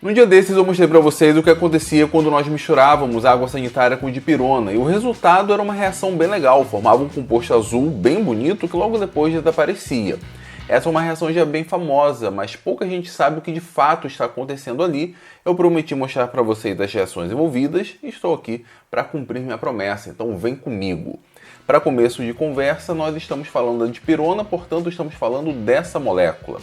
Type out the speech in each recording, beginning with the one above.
No dia desses eu mostrei para vocês o que acontecia quando nós misturávamos água sanitária com dipirona, e o resultado era uma reação bem legal, formava um composto azul bem bonito que logo depois desaparecia. Essa é uma reação já bem famosa, mas pouca gente sabe o que de fato está acontecendo ali. Eu prometi mostrar para vocês as reações envolvidas e estou aqui para cumprir minha promessa, então vem comigo. Para começo de conversa, nós estamos falando da dipirona, portanto estamos falando dessa molécula.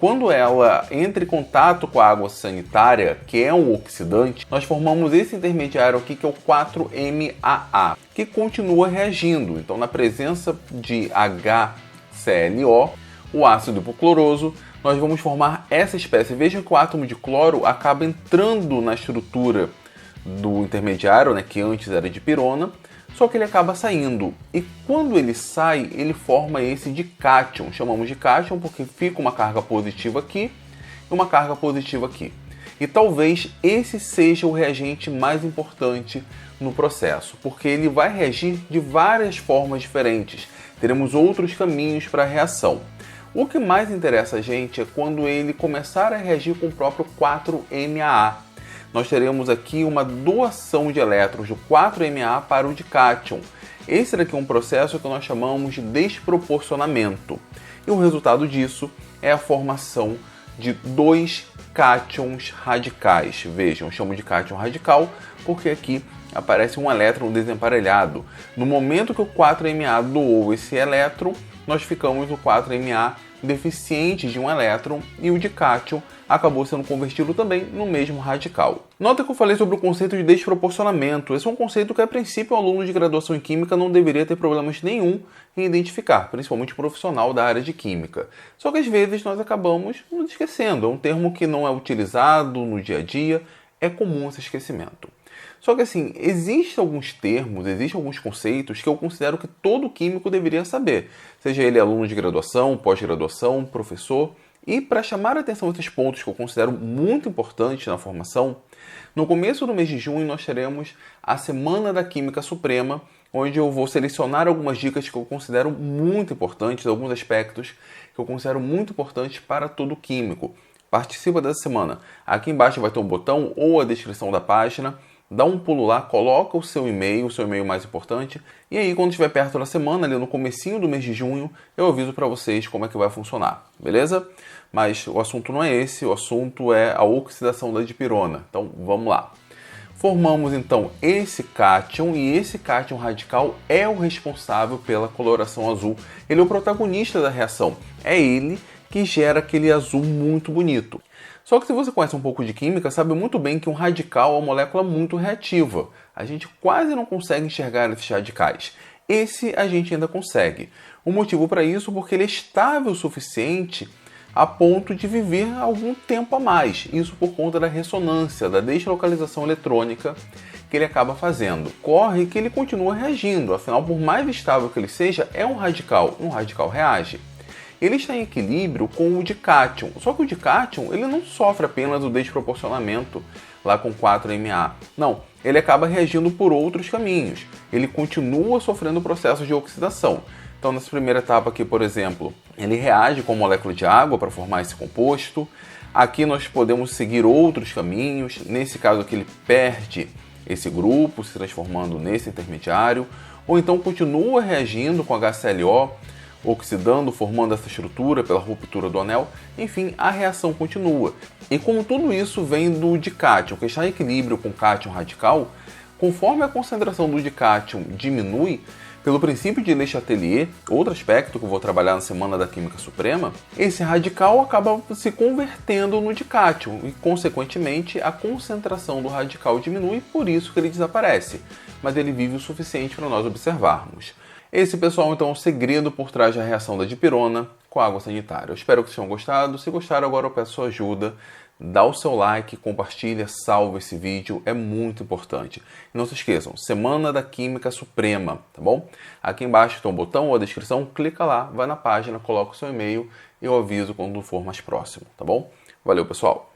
Quando ela entra em contato com a água sanitária, que é um oxidante, nós formamos esse intermediário aqui que é o 4-MAA, que continua reagindo. Então, na presença de HClO, o ácido hipocloroso, nós vamos formar essa espécie. Vejam que o átomo de cloro acaba entrando na estrutura do intermediário, que antes era dipirona, só que ele acaba saindo. E quando ele sai, ele forma esse dicátion. Chamamos de cátion porque fica uma carga positiva aqui e uma carga positiva aqui. E talvez esse seja o reagente mais importante no processo, porque ele vai reagir de várias formas diferentes. Teremos outros caminhos para a reação. O que mais interessa a gente é quando ele começar a reagir com o próprio 4-MAA. Nós teremos aqui uma doação de elétrons do 4-MA para o dicátion. Esse daqui é um processo que nós chamamos de desproporcionamento. E o resultado disso é a formação de dois cátions radicais. Vejam, eu chamo de cátion radical porque aqui aparece um elétron desemparelhado. No momento que o 4-MA doou esse elétron, nós ficamos no 4-MA deficiente de um elétron e o dicátion acabou sendo convertido também no mesmo radical. Nota que eu falei sobre o conceito de desproporcionamento. Esse é um conceito que, a princípio, o aluno de graduação em Química não deveria ter problemas nenhum em identificar, principalmente o profissional da área de Química. Só que às vezes nós acabamos nos esquecendo. É um termo que não é utilizado no dia a dia, é comum esse esquecimento. Só que assim, existem alguns termos, existem alguns conceitos que eu considero que todo químico deveria saber. Seja ele aluno de graduação, pós-graduação, professor. E para chamar a atenção a esses pontos que eu considero muito importantes na formação, no começo do mês de junho nós teremos a Semana da Química Suprema, onde eu vou selecionar algumas dicas que eu considero muito importantes, alguns aspectos que eu considero muito importantes para todo químico. Participa dessa semana. Aqui embaixo vai ter um botão ou a descrição da página. Dá um pulo lá, coloca o seu e-mail mais importante, e aí quando estiver perto da semana, ali no comecinho do mês de junho, eu aviso para vocês como é que vai funcionar, beleza? Mas o assunto não é esse, o assunto é a oxidação da dipirona. Então vamos lá. Formamos então esse cátion, e esse cátion radical é o responsável pela coloração azul. Ele é o protagonista da reação, é ele que gera aquele azul muito bonito. Só que se você conhece um pouco de química, sabe muito bem que um radical é uma molécula muito reativa. A gente quase não consegue enxergar esses radicais. Esse a gente ainda consegue. O motivo para isso é porque ele é estável o suficiente a ponto de viver algum tempo a mais. Isso por conta da ressonância, da deslocalização eletrônica que ele acaba fazendo. Corre que ele continua reagindo, afinal, por mais estável que ele seja, é um radical reage. Ele está em equilíbrio com o dicátion, só que o dicátion ele não sofre apenas o desproporcionamento lá com 4-MA. Não, ele acaba reagindo por outros caminhos. Ele continua sofrendo o processo de oxidação. Então, nessa primeira etapa aqui, por exemplo, ele reage com a molécula de água para formar esse composto. Aqui nós podemos seguir outros caminhos. Nesse caso aqui, ele perde esse grupo, se transformando nesse intermediário. Ou então continua reagindo com HClO, oxidando, formando essa estrutura pela ruptura do anel. Enfim, a reação continua. E como tudo isso vem do dicátion, que está em equilíbrio com o cátion radical, conforme a concentração do dicátion diminui, pelo princípio de Le Chatelier, outro aspecto que eu vou trabalhar na Semana da Química Suprema, esse radical acaba se convertendo no dicátion e, consequentemente, a concentração do radical diminui, por isso que ele desaparece, mas ele vive o suficiente para nós observarmos. Esse, pessoal, então, é o segredo por trás da reação da dipirona com a água sanitária. Eu espero que vocês tenham gostado. Se gostaram, agora eu peço sua ajuda. Dá o seu like, compartilha, salva esse vídeo, é muito importante. E não se esqueçam, Semana da Química Suprema, tá bom? Aqui embaixo tem um botão ou a descrição, clica lá, vai na página, coloca o seu e-mail e eu aviso quando for mais próximo, tá bom? Valeu, pessoal!